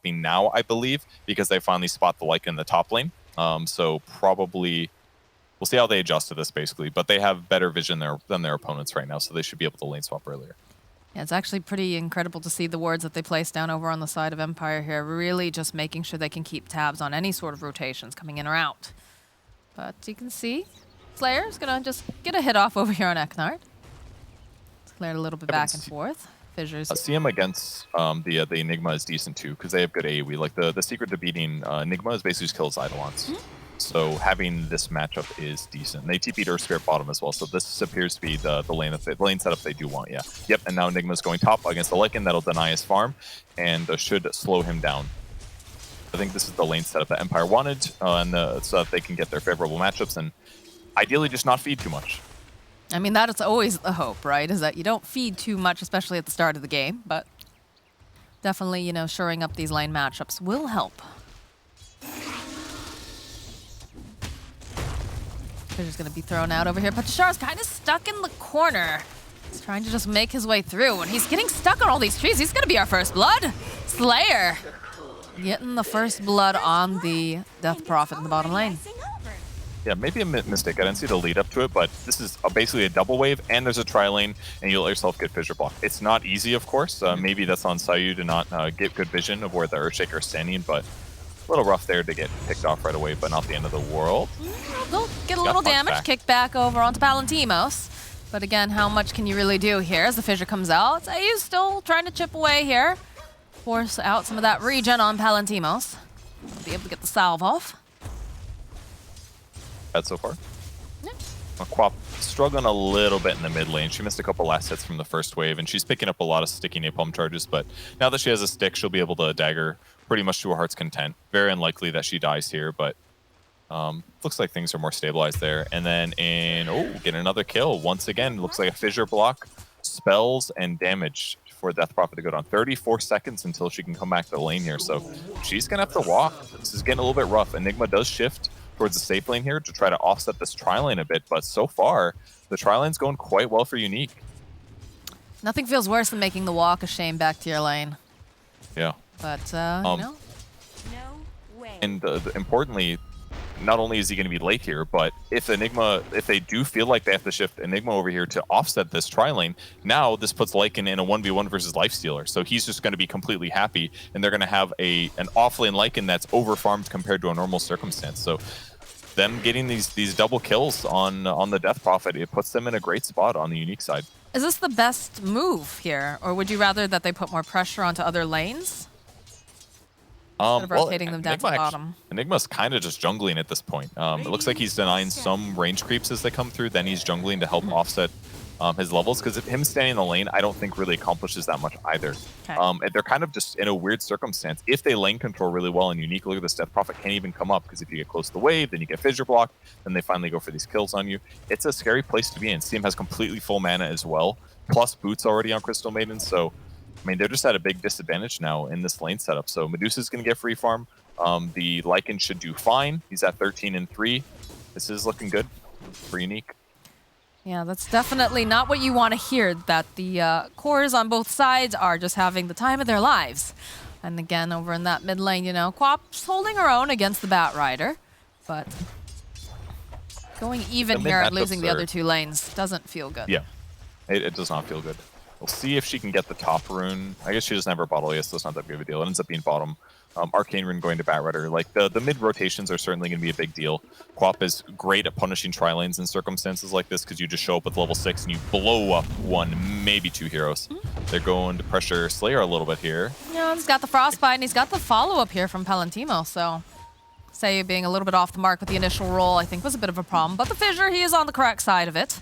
popping now, I believe, because they finally spot the Lycan in the top lane. So probably we'll see how they adjust to this, basically. But they have better vision than their opponents right now, so they should be able to lane swap earlier. Yeah, it's actually pretty incredible to see the wards that they place down over on the side of Empire here, really just making sure they can keep tabs on any sort of rotations coming in or out. But you can see Slayer's gonna just get a hit off over here on Eknard. It's cleared a little bit back and forth. Fissures. CM against the Enigma is decent too, because they have good AoE. Like the secret to beating Enigma is basically just kill his Eidolons. So having this matchup is decent. And they TP'd Earth Spirit bottom as well, so this appears to be the lane setup they do want, yeah. Yep, and now Enigma's going top against the Lycan. That'll deny his farm, and should slow him down. I think this is the lane setup that Empire wanted, so that they can get their favorable matchups, and ideally just not feed too much. I mean, that is always the hope, right? Is that you don't feed too much, especially at the start of the game, but definitely, you know, shoring up these lane matchups will help. Fissure's gonna be thrown out over here, but Shar's kind of stuck in the corner. He's trying to just make his way through, and he's getting stuck on all these trees. He's gonna be our first blood. Slayer getting the first blood on the Death Prophet in the bottom lane. Yeah, maybe a mistake. I didn't see the lead up to it, but this is basically a double wave, and there's a tri-lane, and you'll let yourself get fissure block. It's not easy, of course. Maybe that's on Sayu to not get good vision of where the Earthshaker is standing, but a little rough there to get picked off right away, but not the end of the world. They'll get a little damage, kicked back over onto Palantimos. But again, how much can you really do here as the fissure comes out? Sayu's still trying to chip away here. Force out some of that regen on Palantimos. Be able to get the salve off. Bad so far. Yeah. Quap struggling a little bit in the mid lane. She missed a couple last hits from the first wave, and she's picking up a lot of sticky napalm charges, but now that she has a stick, she'll be able to dagger pretty much to her heart's content. Very unlikely that she dies here, but looks like things are more stabilized there. And then get another kill. Once again, looks like a fissure block, spells, and damage for Death Prophet to go down. 34 seconds until she can come back to the lane here, so she's gonna have to walk. This is getting a little bit rough. Enigma does shift towards the safe lane here to try to offset this tri-lane a bit, but so far, the tri-lane's going quite well for Unique. Nothing feels worse than making the walk of shame back to your lane. Yeah. But, you know. No way. And importantly, not only is he going to be late here, but if they do feel like they have to shift Enigma over here to offset this tri-lane, now this puts Lycan in a 1v1 versus Lifestealer. So he's just going to be completely happy, and they're going to have an off-lane Lycan that's over-farmed compared to a normal circumstance. So them getting these double kills on the Death Prophet, it puts them in a great spot on the Unique side. Is this the best move here, or would you rather that they put more pressure onto other lanes? Instead of rotating them down to the bottom. Enigma's kind of just jungling at this point. It looks like he's denying some range creeps as they come through, then he's jungling to help offset his levels, because him standing in the lane, I don't think really accomplishes that much either. Okay. They're kind of just in a weird circumstance. If they lane control really well and Unique, look at this, Death Prophet can't even come up, because if you get close to the wave, then you get fissure block, then they finally go for these kills on you. It's a scary place to be in. CM has completely full mana as well, plus boots already on Crystal Maiden, so I mean, they're just at a big disadvantage now in this lane setup. So Medusa's going to get free farm. The Lycan should do fine. He's at 13 and 3. This is looking good for Unique. Yeah, that's definitely not what you want to hear, that the cores on both sides are just having the time of their lives. And again, over in that mid lane, you know, Quap's holding her own against the Bat Rider, but going even here and losing the other two lanes doesn't feel good. Yeah, it does not feel good. We'll see if she can get the top rune. I guess she doesn't have her bottle yet, so it's not that big of a deal. It ends up being bottom. Arcane rune going to Bat Rider. Like, the mid rotations are certainly going to be a big deal. Quap is great at punishing tri-lanes in circumstances like this, because you just show up with level 6 and you blow up one, maybe two heroes. They're going to pressure Slayer a little bit here. Yeah, he's got the Frostbite, and he's got the follow-up here from Palantimo, so Sayu being a little bit off the mark with the initial roll, I think, was a bit of a problem. But the fissure, he is on the correct side of it.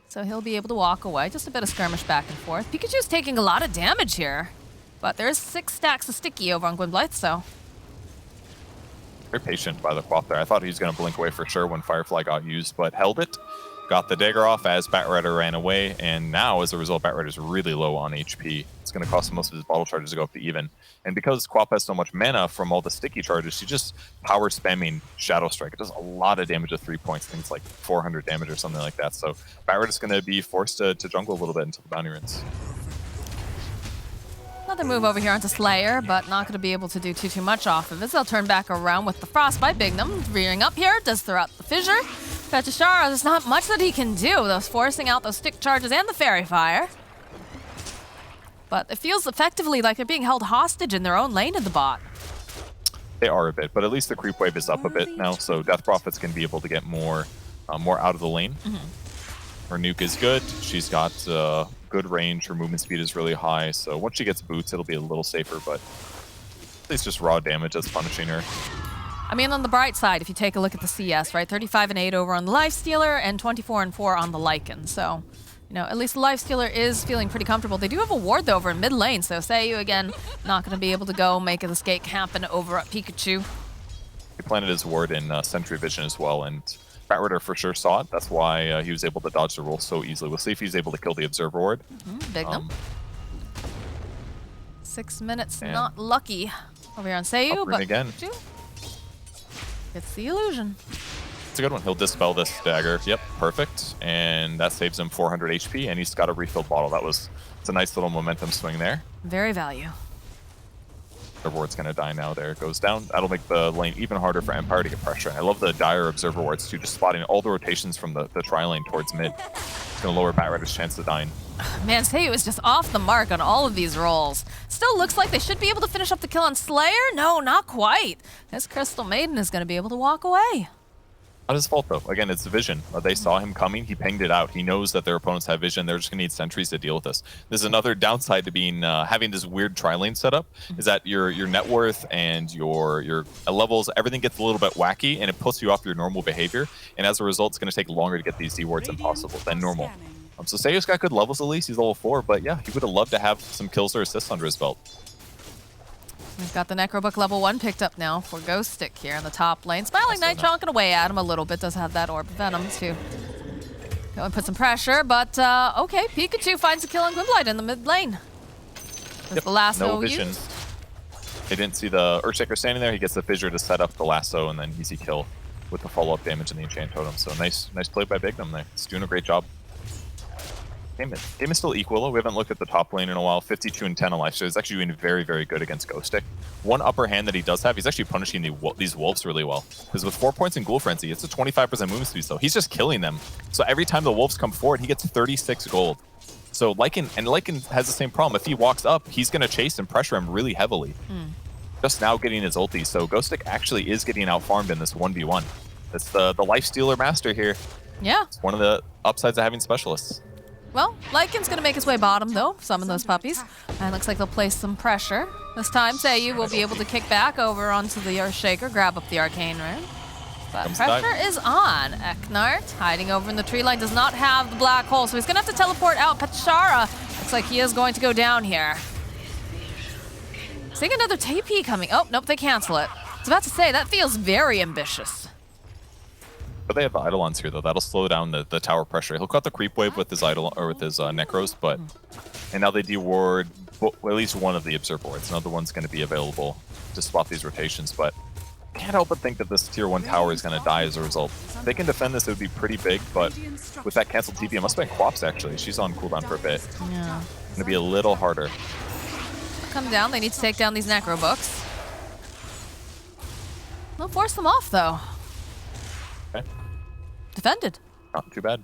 So he'll be able to walk away. Just a bit of skirmish back and forth. Pikachu's taking a lot of damage here. But there's 6 stacks of sticky over on Gwynblythe, so. Very patient by the Quap there. I thought he was going to blink away for sure when Firefly got used, but held it. Got the dagger off as Bat Rider ran away, and now, as a result, Bat Rider's really low on HP. It's going to cost him most of his bottle charges to go up to even. And because Quap has so much mana from all the sticky charges, she's just power spamming Shadow Strike. It does a lot of damage at 3 points. I think it's like 400 damage or something like that. So Bat Rider's going to be forced to jungle a little bit until the bounty runs. Another move over here onto Slayer, but not going to be able to do too much off of it. They'll turn back around with the Frostbite. Bignum rearing up here, does throw out the Fissure. Petashara, there's not much that he can do. Those forcing out those stick charges and the Fairy Fire. But it feels effectively like they're being held hostage in their own lane in the bot. They are a bit, but at least the creep wave is up a bit now, so Death Prophets can be able to get more out of the lane. Her nuke is good. She's got good range. Her movement speed is really high, so once she gets boots, it'll be a little safer, but at least just raw damage that's punishing her. I mean, on the bright side, if you take a look at the CS, right, 35 and 8 over on the Lifestealer and 24 and 4 on the Lycan. So, you know, at least the Lifestealer is feeling pretty comfortable. They do have a ward though over in mid lane, so Seiyu again not going to be able to go make an escape happen over at Pikachu. He planted his ward in Sentry Vision as well, and Batrider for sure saw it. That's why he was able to dodge the roll so easily. We'll see if he's able to kill the Observer Ward. Bignum. 6 minutes, not lucky over here on Seiyu, but again. Pikachu gets the illusion. It's a good one. He'll dispel this dagger. Yep, perfect. And that saves him 400 HP, and he's got a refilled bottle. It's a nice little momentum swing there. Very value. Observer Ward's going to die now. There it goes down. That'll make the lane even harder for Empire to get pressure. And I love the dire Observer Wards too, just spotting all the rotations from the tri-lane towards mid. It's going to lower Batrider's chance of dying. Man, Seiyu is just off the mark on all of these rolls. Still looks like they should be able to finish up the kill on Slayer. No, not quite. This Crystal Maiden is going to be able to walk away. Not his fault, though. Again, it's the vision. They saw him coming. He pinged it out. He knows that their opponents have vision. They're just going to need sentries to deal with this. There's another downside to being having this weird tri-lane setup, is that your net worth and your levels, everything gets a little bit wacky, and it puts you off your normal behavior. And as a result, it's going to take longer to get these D wards impossible than normal. So Seiyu's got good levels at least. He's level 4, but yeah, he would have loved to have some kills or assists under his belt. We've got the Necrobook level 1 picked up now for Ghost Stick here in the top lane. Smiling Knight chonking away at him a little bit. Does have that Orb of Venom to go and put some pressure, but okay, Pikachu finds a kill on Gwynblight in the mid lane. There's the lasso no vision. used. They didn't see the Earthshaker standing there. He gets the Fissure to set up the lasso, and then easy kill with the follow-up damage in the Enchant Totem. So nice play by Bignum there. He's doing a great job. Game is still equal. We haven't looked at the top lane in a while. 52 and 10 on life, so he's actually doing very, very good against Ghost Stick. One upper hand that he does have, he's actually punishing these wolves really well. Because with 4 points in Ghoul Frenzy, it's a 25% movement speed, so he's just killing them. So every time the wolves come forward, he gets 36 gold. So Lycan has the same problem. If he walks up, he's going to chase and pressure him really heavily. Just now getting his ulti, so Ghost Stick actually is getting outfarmed in this 1v1. It's the Lifestealer master here. Yeah. It's one of the upsides of having specialists. Well, Lycan's going to make his way bottom, though. Summon those puppies. And looks like they'll place some pressure. This time, Seiyu will be able to kick back over onto the Earthshaker, grab up the Arcane Rune. But pressure is on. Eknart, hiding over in the tree line, does not have the black hole, so he's going to have to teleport out. Petashara looks like he is going to go down here. Seeing another TP coming. Oh, nope, they cancel it. I was about to say, that feels very ambitious. But they have Eidolons here, though. That'll slow down the tower pressure. He'll cut the creep wave with his Eidolon or with his Necros, but and now they deward at least one of the Observer Wards. Another one's going to be available to spot these rotations, but can't help but think that this tier 1 tower is going to die as a result. If they can defend this, it would be pretty big, but with that canceled TP, it must have been Quaps actually. She's on cooldown for a bit. Yeah. It's going to be a little harder. Come down. They need to take down these Necrobooks. They'll force them off, though. Okay. Defended. Not too bad.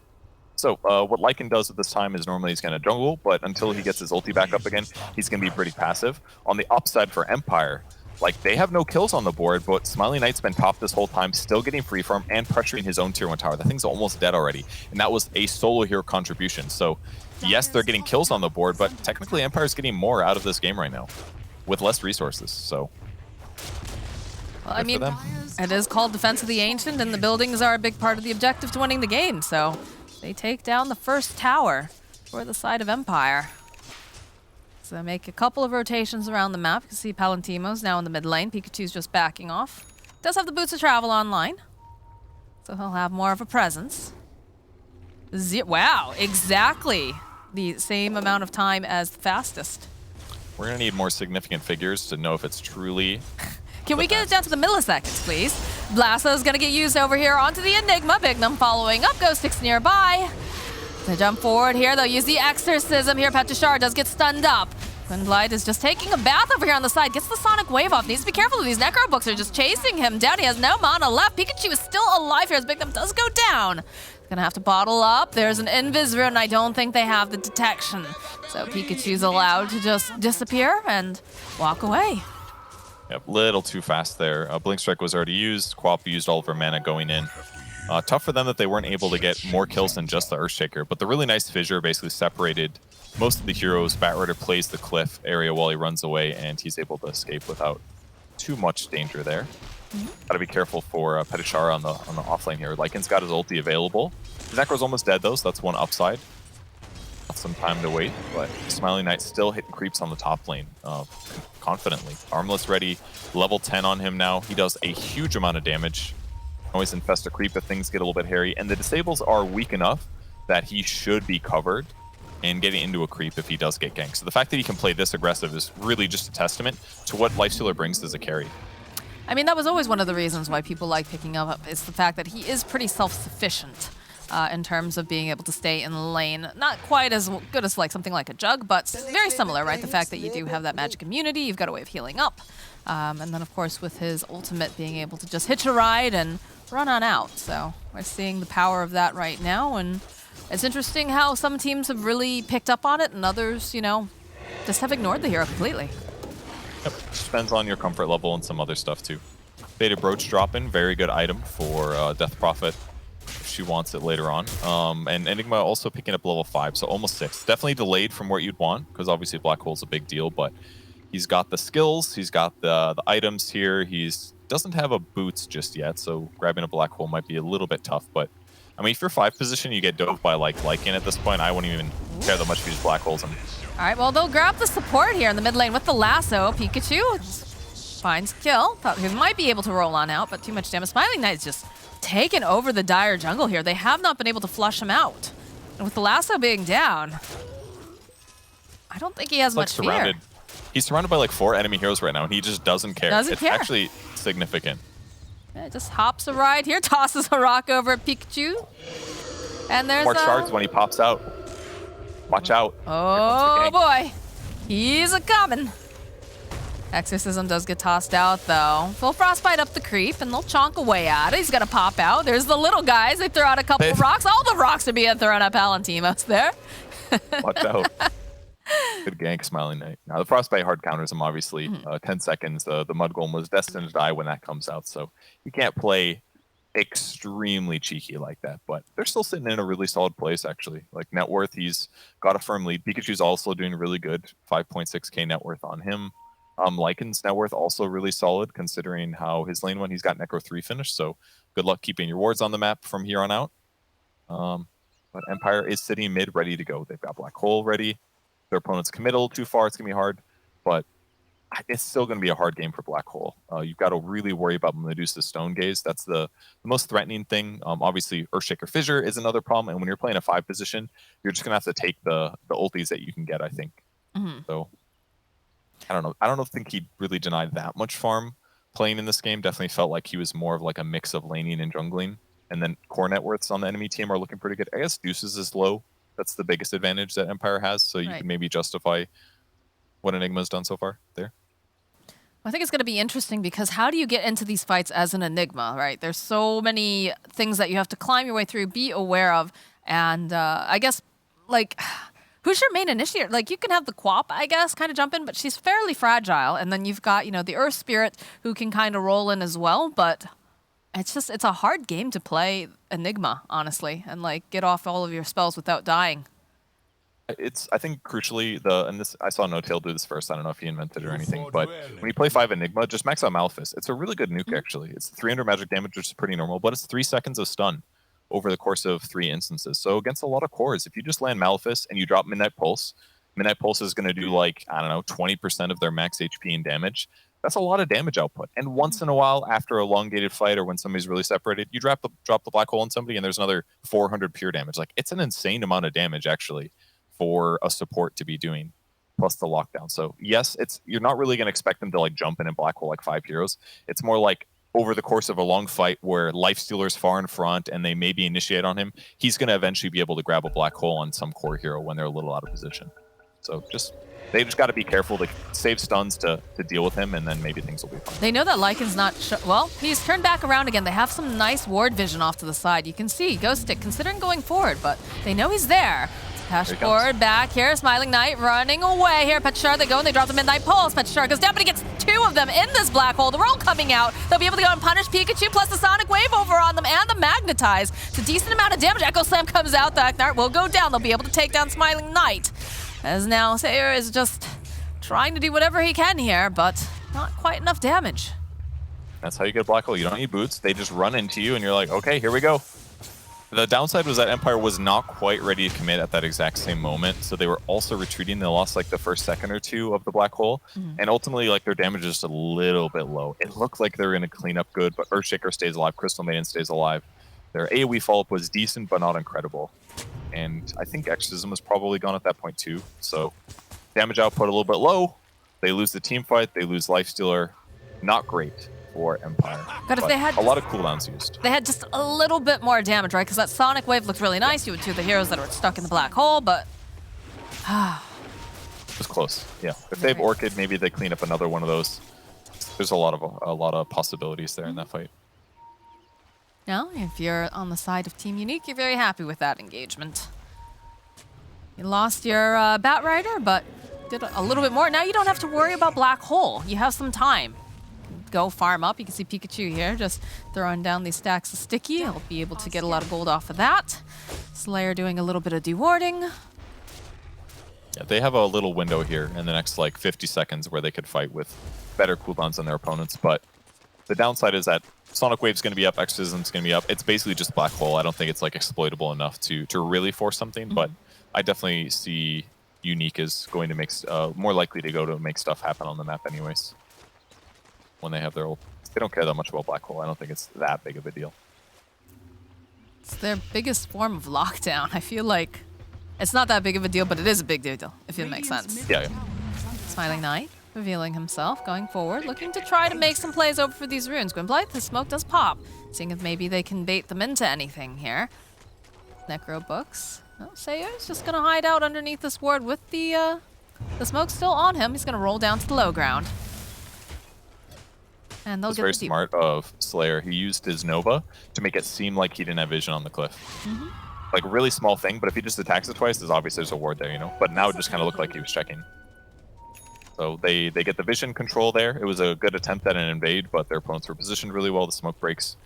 So what Lycan does at this time is normally he's going to jungle, but until he gets his ulti back up again, he's going to be pretty passive. On the upside for Empire, like they have no kills on the board, but Smiling Knight's been top this whole time, still getting free farm and pressuring his own tier 1 tower. That thing's almost dead already, and that was a solo hero contribution. So yes, they're getting kills on the board, but technically Empire's getting more out of this game right now with less resources. So well, I mean, it is called Defense of the Ancient, and the buildings are a big part of the objective to winning the game. So they take down the first tower for the side of Empire. So they make a couple of rotations around the map. You can see Palantimo's now in the mid lane. Pikachu's just backing off. Does have the Boots of Travel online, so he'll have more of a presence. Wow, exactly the same amount of time as the fastest. we're going to need more significant figures to know if it's truly... Can we get it down to the milliseconds, please? Blasso's gonna get used over here onto the Enigma. Bignum following up. Ghost Stick's nearby. They jump forward here. They'll use the Exorcism here. Petashara does get stunned up. Light is just taking a bath over here on the side. Gets the Sonic Wave off. Needs to be careful. These Necro Books are just chasing him down. He has no mana left. Pikachu is still alive here as Big Thumb does go down. Gonna have to bottle up. There's an Invis Rune, and I don't think they have the detection. So Pikachu's allowed to just disappear and walk away. Yep, little too fast there. Blink Strike was already used. Quap used all of her mana going in. Tough for them that they weren't able to get more kills than just the Earthshaker, but the really nice fissure basically separated most of the heroes. Batrider plays the cliff area while he runs away, and he's able to escape without too much danger there. Gotta be careful for Petichara on the offlane here. Lycan's got his ulti available. His Necro's almost dead though, so that's one upside. Got some time to wait, but Smiling Knight still hitting creeps on the top lane confidently. Armless ready, level 10 on him now. He does a huge amount of damage. Always infest a creep if things get a little bit hairy, and the disables are weak enough that he should be covered and getting into a creep if he does get ganked. So the fact that he can play this aggressive is really just a testament to what Lifestealer brings as a carry. I mean, that was always one of the reasons why people like picking up is the fact that he is pretty self-sufficient in terms of being able to stay in the lane. Not quite as good as like something like a Jug, but very similar, right? The fact that you do have that magic immunity, you've got a way of healing up. And then, of course, with his ultimate being able to just hitch a ride and run on out. So we're seeing the power of that right now. And it's interesting how some teams have really picked up on it and others, you know, just have ignored the hero completely. Yep, depends on your comfort level and some other stuff too. Beta Brooch drop-in, very good item for Death Prophet if she wants it later on. And Enigma also picking up level 5, so almost 6. Definitely delayed from what you'd want, because obviously Black Hole's a big deal, but he's got the skills, he's got the items here, doesn't have a boots just yet, so grabbing a Black Hole might be a little bit tough, but I mean, if you're 5 position, you get dove by like Lycan at this point. I wouldn't even care that much if you use Black Holes. All right, well, they'll grab the support here in the mid lane with the lasso. Pikachu finds kill. Thought he might be able to roll on out, but too much damage. Smiling Knight is just taken over the dire jungle here. They have not been able to flush him out. And with the lasso being down, I don't think he has much fear. He's surrounded by like 4 enemy heroes right now, and he just doesn't care. It's actually significant. Yeah, just hops a ride here, tosses a rock over at Pikachu. And there's more shards when he pops out. Watch out. Oh boy. He's a-coming. Exorcism does get tossed out though. Full Frostbite up the creep and they'll chonk away at it. He's gonna pop out. There's the little guys. They throw out a couple of rocks. All the rocks are being thrown at Palantimos there. Watch out. Good gank, Smiling Knight. Now the Frostbite hard counters him obviously. 10 seconds. The Mud Golem was destined to die when that comes out, so you can't play extremely cheeky like that, but they're still sitting in a really solid place actually. Like net worth, he's got a firm lead. Pikachu's also doing really good, 5.6k net worth on him. Lycan's net worth also really solid considering how his lane went. He's got Necro 3 finished, so good luck keeping your wards on the map from here on out. But Empire is sitting mid ready to go. They've got Black Hole ready. Their opponent's committed a little too far. It's gonna be hard, but it's still going to be a hard game for Black Hole. You've got to really worry about Medusa's Stone Gaze. That's the most threatening thing. Obviously, Earthshaker Fissure is another problem, and when you're playing a 5 position, you're just going to have to take the ultis that you can get, I think. So, I don't know. I don't think he really denied that much farm playing in this game. Definitely felt like he was more of like a mix of laning and jungling. And then core net worths on the enemy team are looking pretty good. I guess Deuces is low. That's the biggest advantage that Empire has, so you can maybe justify what Enigma's done so far there. I think it's going to be interesting because how do you get into these fights as an Enigma, right? There's so many things that you have to climb your way through, be aware of, and I guess, like, who's your main initiator? Like, you can have the Quap, I guess, kind of jump in, but she's fairly fragile, and then you've got, you know, the Earth Spirit who can kind of roll in as well, but it's a hard game to play Enigma, honestly, and, like, get off all of your spells without dying. I think crucially, I saw No Tail do this first. I don't know if he invented it or anything, but when you play 5 Enigma, just max out Malefice. It's a really good nuke, actually. It's 300 magic damage, which is pretty normal, but it's 3 seconds of stun over the course of 3 instances. So against a lot of cores, if you just land Malefice and you drop Midnight Pulse is going to do like, I don't know, 20% of their max HP and damage. That's a lot of damage output. And once in a while, after a elongated fight or when somebody's really separated, you drop the Black Hole on somebody and there's another 400 pure damage. Like, it's an insane amount of damage, actually, for a support to be doing, plus the lockdown. So yes, you're not really going to expect them to like jump in and Black Hole like 5 heroes. It's more like over the course of a long fight where Lifestealer's far in front and they maybe initiate on him, he's going to eventually be able to grab a Black Hole on some core hero when they're a little out of position. So just They just got to be careful to save stuns to deal with him, and then maybe things will be fine. They know that Lycan's not... well, he's turned back around again. They have some nice ward vision off to the side. You can see Ghost Stick considering going forward, but they know he's there. Pass forward, back here. Smiling Knight running away here. Petchar, they go and they drop the Midnight Pulse. Petchar goes down, but he gets 2 of them in this black hole. They're all coming out. They'll be able to go and punish Pikachu plus the Sonic Wave over on them and the Magnetize. It's a decent amount of damage. Echo Slam comes out. The Aknar will go down. They'll be able to take down Smiling Knight. As now Sayer is just trying to do whatever he can here, but not quite enough damage. That's how you get a black hole. You don't need boots. They just run into you, and you're like, okay, here we go. The downside was that Empire was not quite ready to commit at that exact same moment, so they were also retreating. They lost like the first second or two of the black hole, and ultimately like their damage is just a little bit low. It looked like they were going to clean up good, but Earthshaker stays alive, Crystal Maiden stays alive. Their AoE follow-up was decent, but not incredible. And I think Exorcism was probably gone at that point too, so damage output a little bit low. They lose the team fight, they lose Lifestealer. Not great for Empire. But if they had a lot of cooldowns used. They had just a little bit more damage, right? Because that Sonic Wave looked really nice. You had 2 of the heroes that were stuck in the black hole, but... it was close, yeah. If they have Orchid, maybe they clean up another one of those. There's a lot of possibilities there in that fight. Now, if you're on the side of Team Unique, you're very happy with that engagement. You lost your Batrider, but did a little bit more. Now you don't have to worry about Black Hole. You have some time. Go farm up. You can see Pikachu here just throwing down these stacks of Sticky. He'll be able to get a lot of gold off of that. Slayer doing a little bit of dewarding. Yeah, they have a little window here in the next like 50 seconds where they could fight with better cooldowns than their opponents, but the downside is that Sonic Wave's going to be up, Exorcism's going to be up. It's basically just Black Hole. I don't think it's like exploitable enough to really force something, but I definitely see Unique is going to make more likely to go to make stuff happen on the map anyways. When they have their ult. They don't care that much about Black Hole. I don't think it's that big of a deal. It's their biggest form of lockdown. I feel like it's not that big of a deal, but it is a big deal, if it makes sense. Yeah. Smiling Knight, revealing himself, going forward, looking to try to make some plays over for these runes. Gwynblythe, the smoke does pop, seeing if maybe they can bait them into anything here. Necro Books. Oh, Sayer's just gonna hide out underneath this ward with the smoke still on him. He's gonna roll down to the low ground. And they'll That's get very the smart of Slayer. He used his Nova to make it seem like he didn't have vision on the cliff. Like a really small thing, but if he just attacks it twice, there's obviously a ward there, you know? But now it just kind of looked like he was checking. So they get the vision control there. It was a good attempt at an invade, but their opponents were positioned really well. The smoke breaks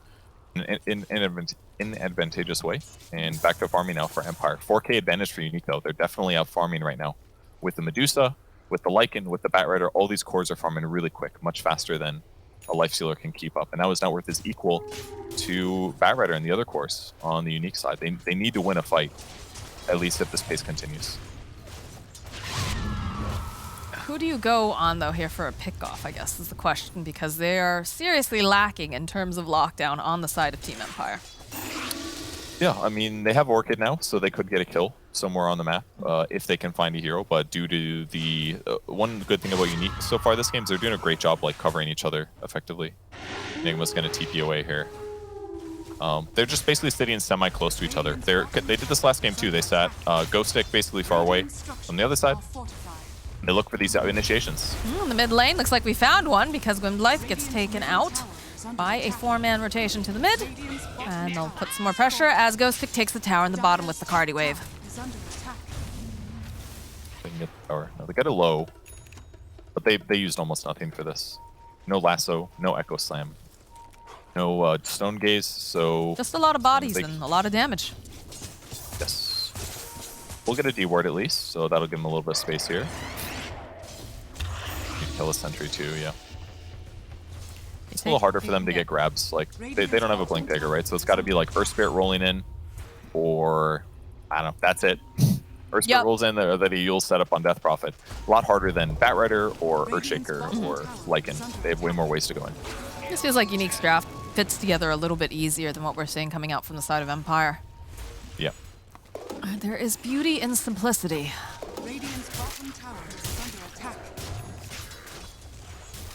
in an advantageous way. And back to farming now for Empire. 4K advantage for Unique, though. They're definitely out farming right now. With the Medusa, with the Lycan, with the Batrider, all these cores are farming really quick, much faster than a Lifestealer can keep up. And now his net worth is equal to Batrider and the other cores on the Unique side. They need to win a fight, at least if this pace continues. Who do you go on, though, here for a pick-off, I guess, is the question, because they are seriously lacking in terms of lockdown on the side of Team Empire. Yeah, I mean, they have Orchid now, so they could get a kill somewhere on the map if they can find a hero, but due to the... one good thing about Unique so far this game is they're doing a great job like covering each other effectively. Enigma's going to TP away here. They're just basically sitting semi-close to each other. They did this last game too. They sat Ghost Stick basically far away on the other side. They look for these initiations. In the mid lane, looks like we found one because Gwynblythe gets taken out by a 4-man rotation to the mid. And they'll put some more pressure as Ghost Stick takes the tower in the bottom with the Cardi Wave. They can get the tower. No, they got a low, but they used almost nothing for this. No lasso, no Echo Slam, no Stone Gaze, so... Just a lot of bodies and a lot of damage. Yes. We'll get a D-ward at least, so that'll give them a little bit of space here. Kill a sentry too, yeah. It's a little harder for them to get grabs. Like they don't have a Blink Dagger, right? So it's got to be like Earth Spirit rolling in, or I don't know. That's it. Earth Spirit rolls in, or that you'll set up on Death Prophet. A lot harder than Batrider or Earthshaker or Lycan. They have way more ways to go in. This feels like Unique's draft fits together a little bit easier than what we're seeing coming out from the side of Empire. Yeah. There is beauty in simplicity.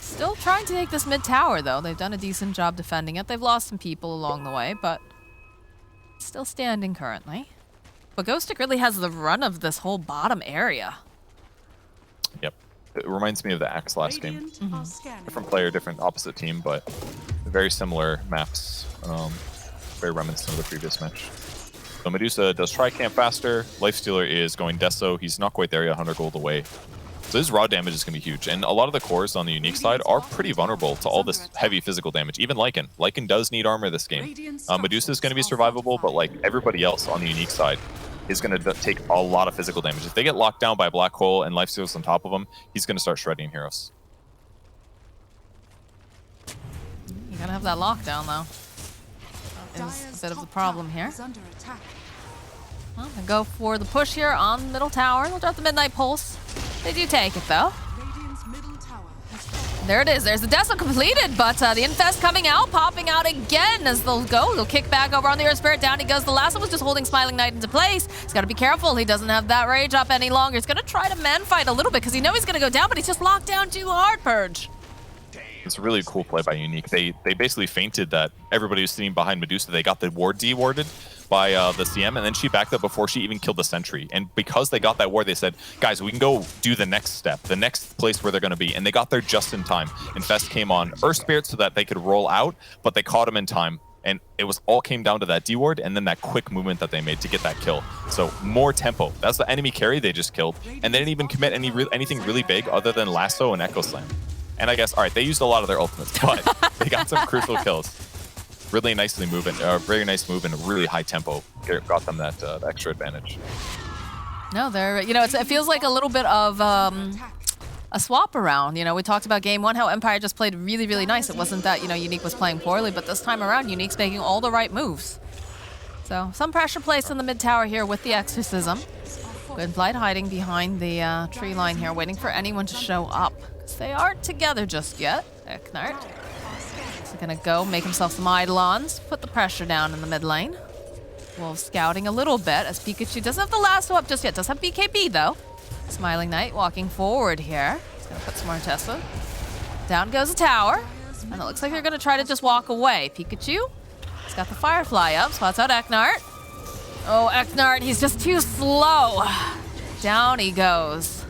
Still trying to take this mid tower, though. They've done a decent job defending it. They've lost some people along the way, but still standing currently. But Ghost Stick really has the run of this whole bottom area. Yep. It reminds me of the Axe last game. Different player, different opposite team, but very similar maps. Very reminiscent of the previous match. So Medusa does try camp faster. Lifestealer is going Deso. He's not quite there yet, 100 gold away. So his raw damage is going to be huge. And a lot of the cores on the unique side are pretty vulnerable to all this heavy physical damage. Even Lycan. Lycan does need armor this game. Medusa is going to be survivable, but like everybody else on the unique side is going to take a lot of physical damage. If they get locked down by Black Hole and Lifestealers on top of him, he's going to start shredding heroes. You gotta have that lockdown, though. That is a bit of the problem here. Well, they go for the push here on middle tower. They'll drop the Midnight Pulse. They do take it, though. There it is. There's the Deso completed, but the Infest coming out, popping out again as they'll go. They'll kick back over on the Earth Spirit. Down he goes. The last one was just holding Smiling Knight into place. He's got to be careful. He doesn't have that rage up any longer. He's going to try to man fight a little bit because he knows he's going to go down, but he's just locked down too hard, Purge. It's a really cool play by Unique. They basically feinted that everybody was sitting behind Medusa. They got the ward dewarded by the CM, and then she backed up before she even killed the sentry. And because they got that ward, they said, guys, we can go do the next step, the next place where they're going to be. And they got there just in time. Infest came on Earth Spirit so that they could roll out, but they caught him in time. And it was all came down to that deward and then that quick movement that they made to get that kill. So more tempo. That's the enemy carry they just killed. And they didn't even commit anything really big other than Lasso and Echo Slam. And I guess, all right, they used a lot of their ultimates, but they got some crucial kills. Really nicely moving, very nice move and really high tempo. Got them that extra advantage. No, they're, you know, it feels like a little bit of a swap around. You know, we talked about game one, how Empire just played really, really nice. It wasn't that, you know, Unique was playing poorly, but this time around, Unique's making all the right moves. So some pressure placed in the mid tower here with the Exorcism. Gwynblight hiding behind the tree line here, waiting for anyone to show up. They aren't together just yet. Eknart is gonna go make himself some Eidolons, put the pressure down in the mid lane. Wolves scouting a little bit as Pikachu doesn't have the lasso up just yet. Does have BKB though. Smiling Knight walking forward here. He's gonna put some more Tessa. Down goes the tower. And it looks like they're gonna try to just walk away. Pikachu, he's got the Firefly up, spots out Eknart. Oh, Eknart, he's just too slow. Down he goes.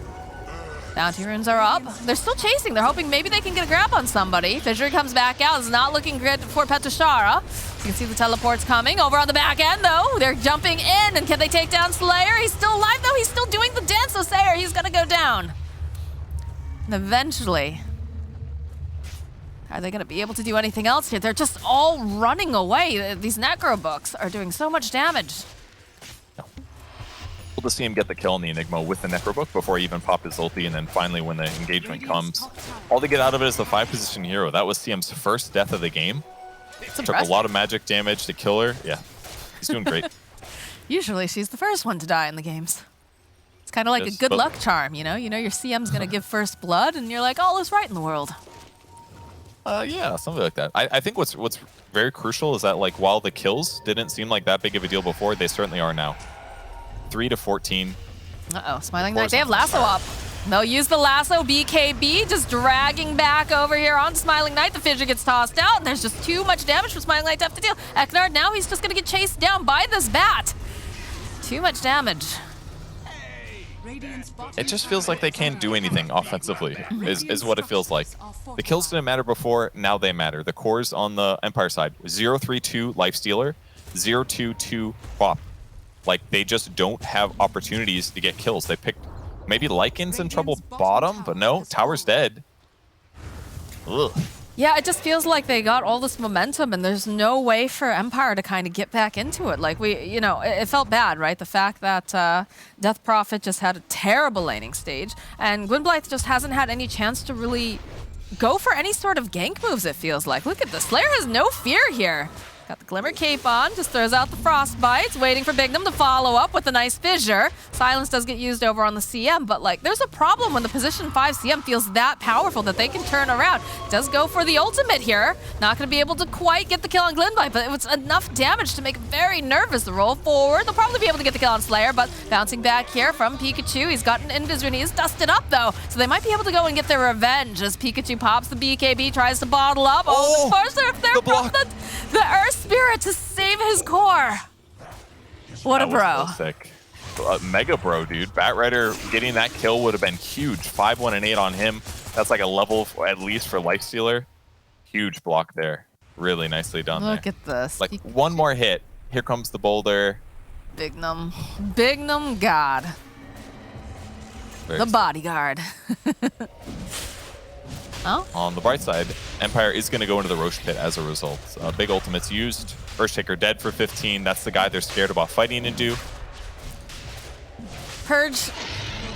Bounty runes are up. They're still chasing. They're hoping maybe they can get a grab on somebody. Fissure comes back out. It's not looking good for Petashara. You can see the teleports coming. Over on the back end, though. They're jumping in. And can they take down Slayer? He's still alive, though. He's still doing the dance. So Slayer, he's going to go down. And eventually, are they going to be able to do anything else here? They're just all running away. These Necro books are doing so much damage. To see him get the kill on the Enigma with the Necrobook before he even popped his ulti, and then finally when the engagement comes, all they get out of it is the 5-position hero. That was CM's first death of the game. Took a lot of magic damage to kill her. Yeah, he's doing great. Usually she's the first one to die in the games. It's kind of like a good luck charm, you know? You know your CM's going to give first blood, and you're like, all is right in the world. Yeah, something like that. I think what's very crucial is that, like, while the kills didn't seem like that big of a deal before, they certainly are now. 3 to 14. Uh-oh, Smiling Knight, they have lasso up. They'll use the lasso, BKB, just dragging back over here on Smiling Knight. The Fissure gets tossed out, and there's just too much damage for Smiling Knight to have to deal. Eknard, now he's just gonna get chased down by this bat. Too much damage. It just feels like they can't do anything offensively, is what it feels like. The kills didn't matter before, now they matter. The cores on the Empire side, 0-3-2 Lifestealer, 0-2-2 Quap. Like, they just don't have opportunities to get kills. They picked, maybe Lycan's in trouble bottom, but no, tower's dead. Ugh. Yeah, it just feels like they got all this momentum and there's no way for Empire to kind of get back into it. Like, you know, it felt bad, right? The fact that Death Prophet just had a terrible laning stage and Gwynblight just hasn't had any chance to really go for any sort of gank moves, it feels like. Look at this. Slayer has no fear here. Got the Glimmer Cape on, just throws out the Frostbites, waiting for Bignum to follow up with a nice Fissure. Silence does get used over on the CM, but like, there's a problem when the position 5 CM feels that powerful that they can turn around. Does go for the ultimate here. Not gonna be able to quite get the kill on Glenbite, but it was enough damage to make him very nervous. The roll forward, they'll probably be able to get the kill on Slayer, but bouncing back here from Pikachu. He's got an Invis and he is dusted up though, so they might be able to go and get their revenge as Pikachu pops the BKB, tries to bottle up. Oh, of course they're from the Earth Spirit to save his core. What a bro. Sick. Mega Bro, dude. Batrider getting that kill would have been huge. 5-1 and 8 on him. That's like a level at least for Lifestealer. Huge block there. Really nicely done. Look at this. Like one more hit. Here comes the boulder. Bignum. Bignum God. The bodyguard. Oh. On the bright side, Empire is going to go into the Roche pit as a result. Big ultimates used. Earthshaker dead for 15. That's the guy they're scared about fighting into. Purge,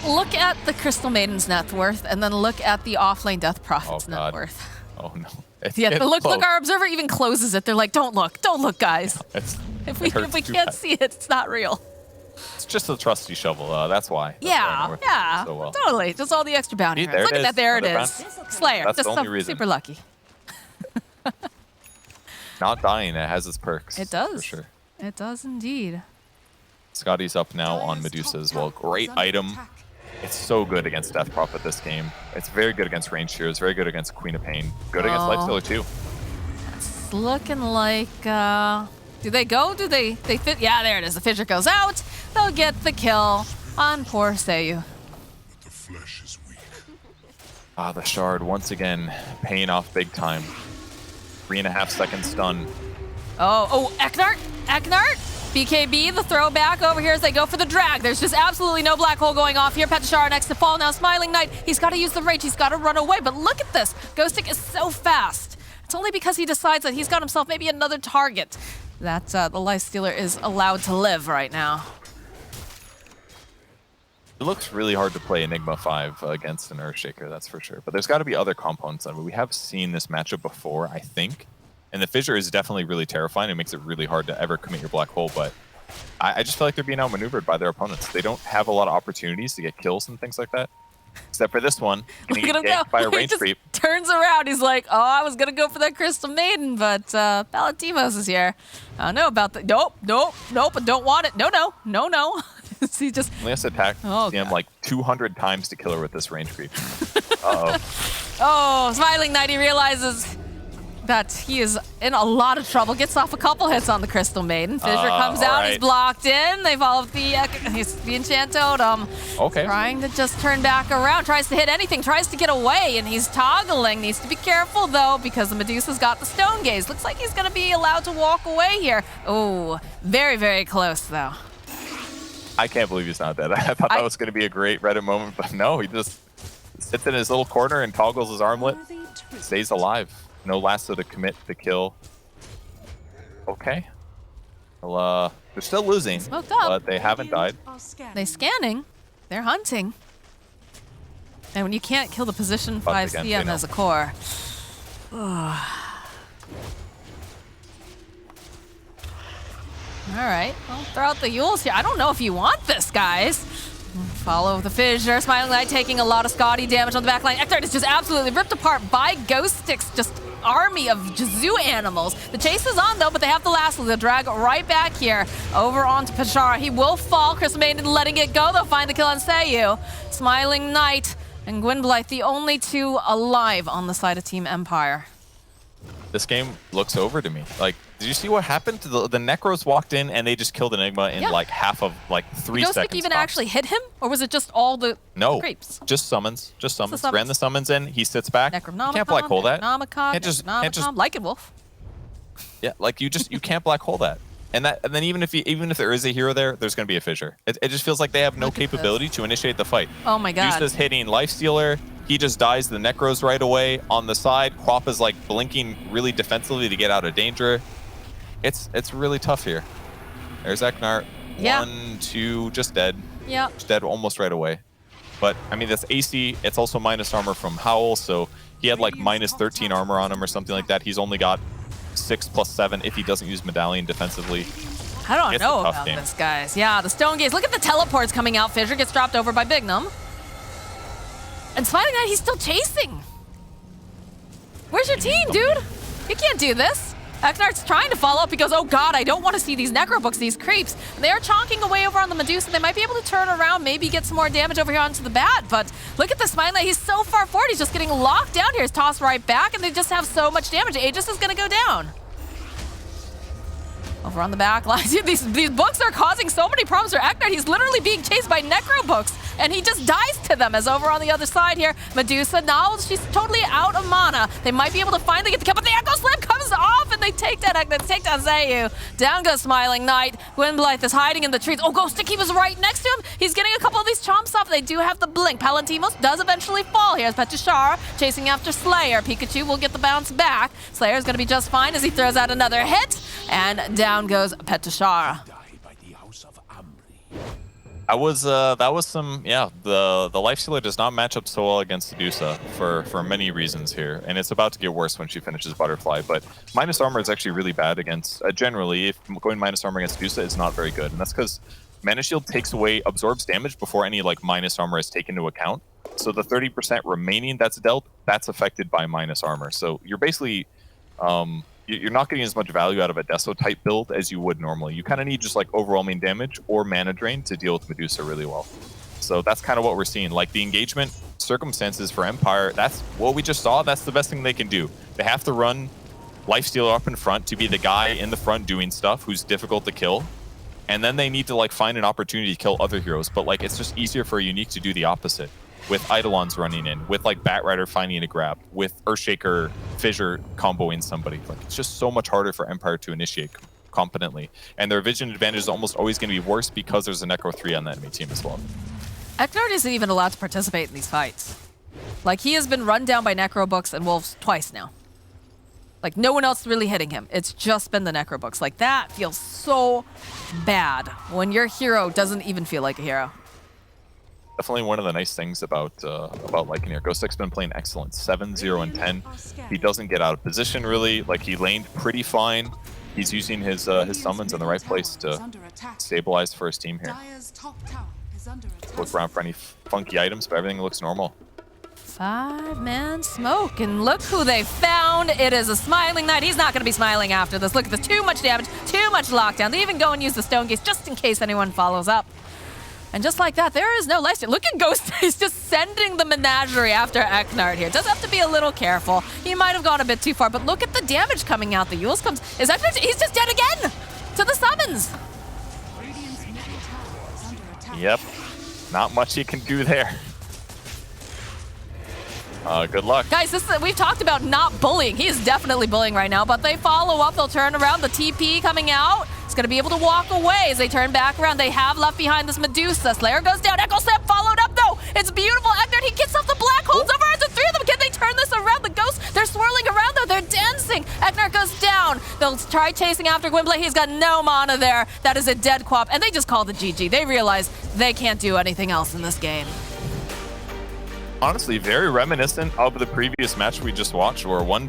look at the Crystal Maiden's net worth, and then look at the offlane Death Prophet's net worth. Oh no. Yeah, but look, our observer even closes it. They're like, don't look, guys. If we can't see it, it's not real. It's just a trusty shovel. That's why. Yeah, so well. Totally. Just all the extra bounty. See, Look at that, there it is. Slayer, That's just the only reason. super lucky. Not dying, it has its perks. It does. For sure. It does indeed. Scotty's up now on Medusa as well. Great item. It's so good against Death Prophet this game. It's very good against Range Shears, very good against Queen of Pain. Good against Lifestealer too. It's looking like, do they go? Do they fit? Yeah, there it is. The fissure goes out. They'll get the kill on poor Seiyu. The flesh is weak. Ah, the shard once again paying off big time. 3.5 second stun. Oh, Eknart? BKB, the throwback over here as they go for the drag. There's just absolutely no black hole going off here. Petashara next to fall now. Smiling Knight, he's got to use the rage. He's got to run away. But look at this. Ghostic is so fast. It's only because he decides that he's got himself maybe another target that the Lifestealer is allowed to live right now. It looks really hard to play Enigma 5 against an Earthshaker, that's for sure. But there's got to be other components of it. We have seen this matchup before, I think. And the fissure is definitely really terrifying. It makes it really hard to ever commit your black hole, but I just feel like they're being outmaneuvered by their opponents. They don't have a lot of opportunities to get kills and things like that. Except for this one, getting ganked by a range creep. Turns around, he's like, oh, I was gonna go for that Crystal Maiden, but Palatimos is here. I don't know about that. Nope, I don't want it. No. He just Only has to attack him like 200 times to kill her with this range creep. Uh-oh. Oh, Smiling Knight, he realizes that he is in a lot of trouble. Gets off a couple hits on the Crystal Maiden. Fissure comes out, he's blocked in. They follow the Enchant Totem. Okay. Trying to just turn back around, tries to hit anything, tries to get away, and he's toggling. Needs to be careful though, because the Medusa's got the Stone Gaze. Looks like he's gonna be allowed to walk away here. Oh, very, very close though. I can't believe he's not dead. I thought that was gonna be a great Reddit moment, but no, he just sits in his little corner and toggles his armlet, stays alive. No Lasso to commit the kill. Okay. Well, they're still losing, but they haven't died. They're scanning. They're hunting. And when you can't kill the position 5 CM as a core. All right. Well, throw out the Yules here. I don't know if you want this, guys. Follow the fissure. Smiling Knight taking a lot of Scotty damage on the back line. Eknart is just absolutely ripped apart by Ghost Sticks. Just army of zoo animals. The chase is on though, but they have the last. They'll drag right back here over onto Petashara. He will fall. Crystal Maiden letting it go. They'll find the kill on Seiyu. Smiling Knight and Gwynblythe, the only two alive on the side of Team Empire. This game looks over to me. Like, did you see what happened? The Necros walked in and they just killed Enigma in like half of 3 seconds. Did even actually hit him, or was it just all the creeps? Just summons. Just summons. Ran the summons in. He sits back. Necronomicon, can't black hole that. Can't just Lycan Wolf. Yeah, like you can't black hole that. And then even if there is a hero there, there's going to be a fissure. It just feels like they have no capability to initiate the fight. Oh my god. Juice is hitting Lifestealer. He just dies the Necros right away on the side. Quap is like blinking really defensively to get out of danger. It's really tough here. There's Eknart. Yeah. 1, 2, just dead. Yeah. Just dead almost right away. But I mean, that's AC. It's also minus armor from Howl, so he had like minus 13 armor on him or something like that. He's only got 6+7 if he doesn't use Medallion defensively. I don't know about this, guys. Yeah, the Stone Gaze. Look at the teleports coming out. Fissure gets dropped over by Bignum. And Smiling Knight, he's still chasing. Where's your team, dude? You can't do this. Eknart's trying to follow up. He goes, oh god, I don't want to see these Necrobooks, these creeps. And they are chonking away over on the Medusa. They might be able to turn around, maybe get some more damage over here onto the bat. But look at the Smiling Knight. He's so far forward. He's just getting locked down here. He's tossed right back, and they just have so much damage. Aegis is going to go down. Over on the back line. These books are causing so many problems for Eknard. He's literally being chased by necro books, and he just dies to them. As over on the other side here, Medusa, now she's totally out of mana. They might be able to finally get the kill, but the Echo Slam comes off, and they take down Eknard, take down Zayu. Down goes Smiling Knight. Gwynblythe is hiding in the trees. Oh, Ghost Sticky was right next to him. He's getting a couple of these chomps off. They do have the blink. Palantimos does eventually fall. Here's Petushar chasing after Slayer. Pikachu will get the bounce back. Slayer's gonna be just fine as he throws out another hit, and down goes Petushar. That was some, yeah, the Lifestealer does not match up so well against Sedusa for many reasons here, and it's about to get worse when she finishes Butterfly, but minus armor is actually really bad against, generally, if going minus armor against Sedusa is not very good, and that's because Mana Shield takes away, absorbs damage before any like minus armor is taken into account, so the 30% remaining that's dealt, that's affected by minus armor, so you're basically, you're not getting as much value out of a Deso type build as you would normally. You kind of need just like overwhelming damage or mana drain to deal with Medusa really well. So that's kind of what we're seeing. Like the engagement circumstances for Empire, that's what we just saw. That's the best thing they can do. They have to run Lifestealer up in front to be the guy in the front doing stuff who's difficult to kill. And then they need to like find an opportunity to kill other heroes. But like it's just easier for a Unique to do the opposite. With Eidolons running in, with like Batrider finding a grab, with Earthshaker, Fissure comboing somebody. Like it's just so much harder for Empire to initiate competently. And their vision advantage is almost always going to be worse because there's a Necro 3 on the enemy team as well. Eknard isn't even allowed to participate in these fights. Like he has been run down by Necro Books and Wolves twice now. Like no one else really hitting him. It's just been the Necro Books. Like that feels so bad when your hero doesn't even feel like a hero. Definitely one of the nice things about Lycan here. Ghostek's been playing excellent, 7, 0, and 10. He doesn't get out of position really. Like he laned pretty fine. He's using his summons in the right place to stabilize for his team here. Look around for any funky items, but everything looks normal. 5-man smoke, and look who they found. It is a Smiling Knight. He's not going to be smiling after this. Look at this, too much damage, too much lockdown. They even go and use the Stone Gaze just in case anyone follows up. And just like that, there is no lifesteal. Look at Ghost. He's just sending the menagerie after Eknard here. Does have to be a little careful. He might have gone a bit too far, but look at the damage coming out. The Yules comes. Is Eknard? He's just dead again to the summons. Yep. Not much he can do there. Good luck. Guys, we've talked about not bullying. He is definitely bullying right now, but they follow up. They'll turn around. The TP coming out. It's going to be able to walk away as they turn back around. They have left behind this Medusa. Slayer goes down. Echo Slam followed up, though. It's beautiful. Eknard, he gets off the black holes over at the three of them. Can they turn this around? The ghosts, they're swirling around, though. They're dancing. Eknard goes down. They'll try chasing after Gwynblythe. He's got no mana there. That is a dead quap, and they just call the GG. They realize they can't do anything else in this game. Honestly, very reminiscent of the previous match we just watched, where one